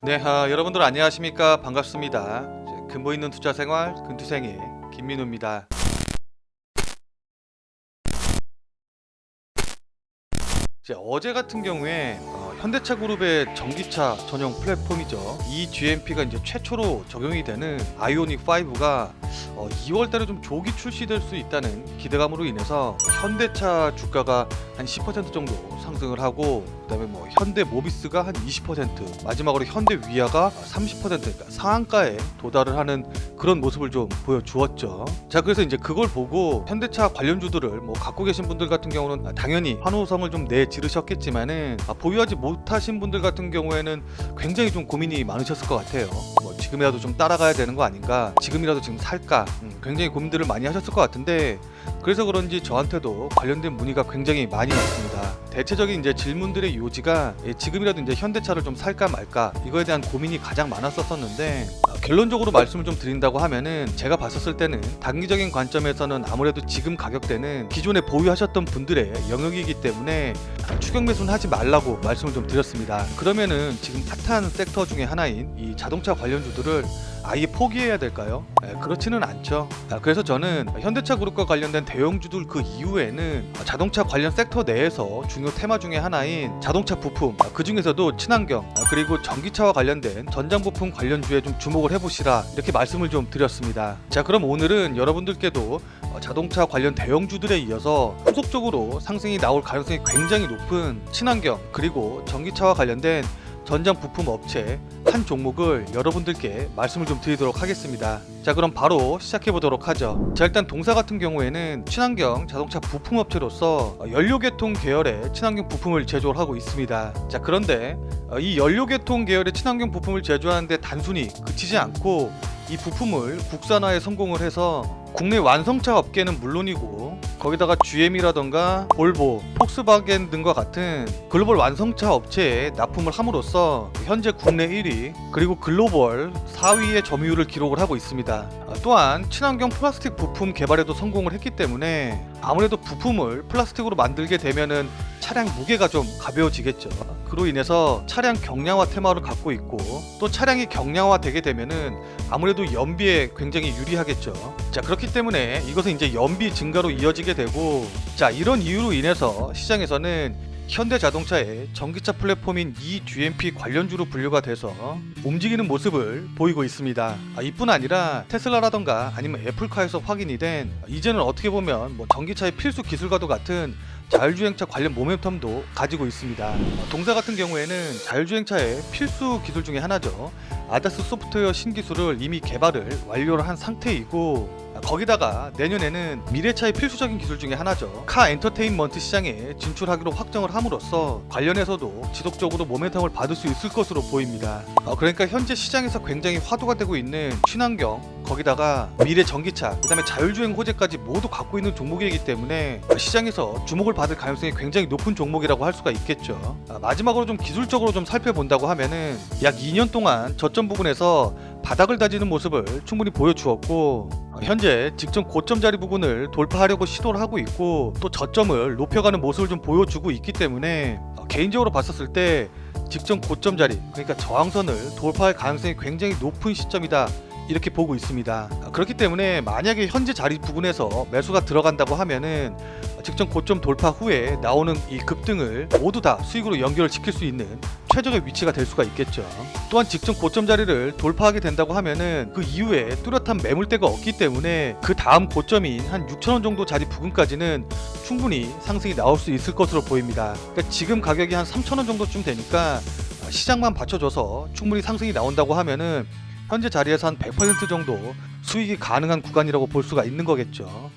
네, 여러분들 안녕하십니까? 반갑습니다. 근본 있는 투자 생활 근투생의 김민우입니다. 어제 같은 경우에 현대차 그룹의 전기차 전용 플랫폼이죠. 이 GMP가 이제 최초로 적용이 되는 아이오닉 5가 2월달에 좀 조기 출시될 수 있다는 기대감으로 인해서 현대차 주가가 한 10% 정도 상승을 하고, 그다음에 현대 모비스가 한 20%, 마지막으로 현대 위아가 30%, 그러니까 상한가에 도달을 하는 그런 모습을 좀 보여주었죠. 자, 그래서 이제 그걸 보고 현대차 관련주들을 갖고 계신 분들 같은 경우는 당연히 환호성을 좀 내지르셨겠지만은 보유하지 못하신 분들 같은 경우에는 굉장히 좀 고민이 많으셨을 것 같아요. 지금이라도 좀 따라가야 되는 거 아닌가, 지금이라도 지금 살까, 굉장히 고민들을 많이 하셨을 것 같은데, 그래서 그런지 저한테도 관련된 문의가 굉장히 많이 왔습니다. 대체적인 이제 질문들의 요지가 지금이라도 이제 현대차를 좀 살까 말까, 이거에 대한 고민이 가장 많았었는데, 결론적으로 말씀을 좀 드린다고 하면은 제가 봤었을 때는 단기적인 관점에서는 아무래도 지금 가격대는 기존에 보유하셨던 분들의 영역이기 때문에 추격 매수는 하지 말라고 말씀을 좀 드렸습니다. 그러면은 지금 핫한 섹터 중에 하나인 이 자동차 관련주들을 아예 포기해야 될까요? 그렇지는 않죠. 그래서 저는 현대차 그룹과 관련된 대형주들 그 이후에는 자동차 관련 섹터 내에서 중요 테마 중에 하나인 자동차 부품, 그 중에서도 친환경, 그리고 전기차와 관련된 전장 부품 관련주에 좀 주목을 해보시라, 이렇게 말씀을 좀 드렸습니다. 자, 그럼 오늘은 여러분들께도 자동차 관련 대형주들에 이어서 후속적으로 상승이 나올 가능성이 굉장히 높은 친환경 그리고 전기차와 관련된 전장 부품 업체 한 종목을 여러분들께 말씀을 좀 드리도록 하겠습니다. 자, 그럼 바로 시작해 보도록 하죠. 자, 일단 동사 같은 경우에는 친환경 자동차 부품 업체로서 연료계통 계열의 친환경 부품을 제조를 하고 있습니다. 자, 그런데 이 연료계통 계열의 친환경 부품을 제조하는데 단순히 그치지 않고 이 부품을 국산화에 성공을 해서 국내 완성차 업계는 물론이고, 거기다가 GM이라던가 볼보, 폭스바겐 등과 같은 글로벌 완성차 업체에 납품을 함으로써 현재 국내 1위 그리고 글로벌 4위의 점유율을 기록을 하고 있습니다. 또한 친환경 플라스틱 부품 개발에도 성공을 했기 때문에 아무래도 부품을 플라스틱으로 만들게 되면은 차량 무게가 좀 가벼워지겠죠. 그로 인해서 차량 경량화 테마를 갖고 있고, 또 차량이 경량화 되게 되면은 아무래도 연비에 굉장히 유리하겠죠. 자, 그렇기 때문에 이것은 이제 연비 증가로 이어지게 되고, 자, 이런 이유로 인해서 시장에서는 현대자동차의 전기차 플랫폼인 eGMP 관련주로 분류가 돼서 움직이는 모습을 보이고 있습니다. 이뿐 아니라 테슬라라던가 아니면 애플카에서 확인이 된, 이제는 어떻게 보면 전기차의 필수 기술과도 같은 자율주행차 관련 모멘텀도 가지고 있습니다. 동사 같은 경우에는 자율주행차의 필수 기술 중에 하나죠. 아다스 소프트웨어 신기술을 이미 개발을 완료를 한 상태이고, 거기다가 내년에는 미래차의 필수적인 기술 중에 하나죠. 카 엔터테인먼트 시장에 진출하기로 확정을 함으로써 관련해서도 지속적으로 모멘텀을 받을 수 있을 것으로 보입니다. 그러니까 현재 시장에서 굉장히 화두가 되고 있는 친환경, 거기다가 미래 전기차, 그 다음에 자율주행 호재까지 모두 갖고 있는 종목이기 때문에 시장에서 주목을 받을 가능성이 굉장히 높은 종목이라고 할 수가 있겠죠. 마지막으로 좀 기술적으로 좀 살펴본다고 하면은 약 2년 동안 저점 부분에서 바닥을 다지는 모습을 충분히 보여주었고, 현재 직전 고점 자리 부분을 돌파하려고 시도를 하고 있고, 또 저점을 높여가는 모습을 좀 보여주고 있기 때문에 개인적으로 봤었을 때 직전 고점 자리, 그러니까 저항선을 돌파할 가능성이 굉장히 높은 시점이다, 이렇게 보고 있습니다. 그렇기 때문에 만약에 현재 자리 부분에서 매수가 들어간다고 하면은 직전 고점 돌파 후에 나오는 이 급등을 모두 다 수익으로 연결을 시킬 수 있는 최적의 위치가 될 수가 있겠죠. 또한 직전 고점 자리를 돌파하게 된다고 하면은 그 이후에 뚜렷한 매물대가 없기 때문에 그 다음 고점인 한 6,000원 정도 자리 부근까지는 충분히 상승이 나올 수 있을 것으로 보입니다. 그러니까 지금 가격이 한 3,000원 정도쯤 되니까 시장만 받쳐줘서 충분히 상승이 나온다고 하면은 현재 자리에서 한 100% 정도 수익이 가능한 구간이라고 볼 수가 있는 거겠죠.